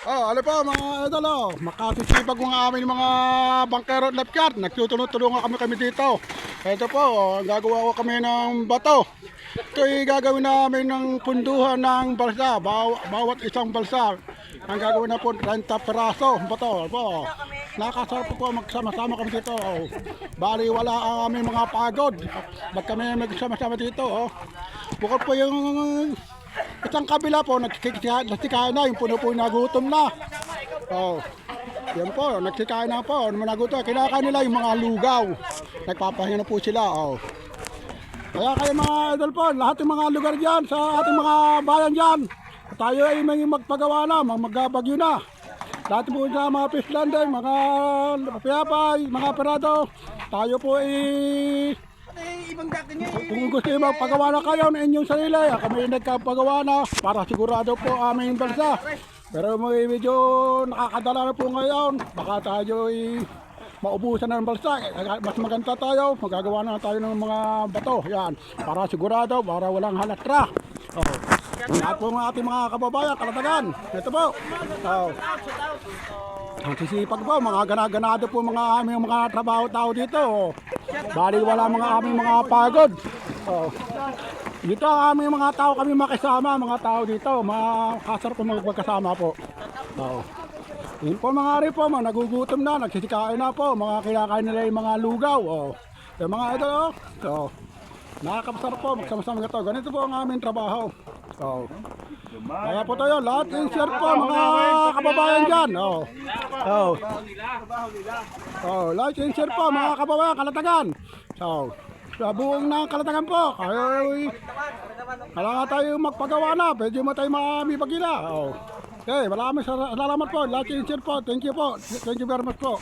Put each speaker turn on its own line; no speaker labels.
Ano po mga idol, makasisipag ko nga amin mga bangkero at lifeguard. Nagtutulungan kami dito. Ito po, ang gagawa ko kami ng bato. Ito ay gagawin namin ng punduhan ng balsa, bawat isang balsa. Ang gagawin na po 30 peraso bato. Po. Nakasarap po magsama-sama kami dito. Bali wala ang aming mga pagod. Ba't kami magsama-sama dito? Bukod po yung isang kabila po, nagsikain na, yung puno po nagutom na. Yan po, nagsikain na po, nagutom. Kinakain nila yung mga lugaw. Nagpapahinga na po sila. Kaya kayo mga idol po, lahat ng mga lugar dyan, sa ating mga bayan dyan, tayo ay may magpagawa na, magbagyo na. Lahat po sa mga Fislander, mga Piyapay, mga Perado, tayo po ay kung gusto nyo magpagawa na kayo ng inyong sarili, kami nagkapagawa na para sigurado po aming bansa. Pero medyo nakakadala na po ngayon, baka tayo ay maubusan ng bansa. Mas maganda tayo, magagawa na tayo ng mga bato. Yan, para sigurado, para walang halatra. Lahat po ng ating mga kababayan, kalatagan. Ito po. Ang sisipag po, mga ganaganado po mga aming mga trabaho-tao dito. Bali wala mga aming mga pagod. Dito ang aming mga tao kami makisama, mga tao dito. Makasarap po magkasama po. Yun po mga rin po, nagugutom na, nagsisikain na po. Mga kinakain nila yung mga lugaw. Yung mga ito, nakakapasarap po, magsama-sama ito. Ganito po ang aming trabaho. Kaya po tayo, lahat yung share po mga kababayan dyan. Lahat yung share po mga kababayan, kalatagan. Sa buong ng kalatagan po, kailangan tayo magpagawa na, pwede mo tayo mamipagila. Okay, maraming salamat po, lahat yung share po. Thank you po, thank you very much po.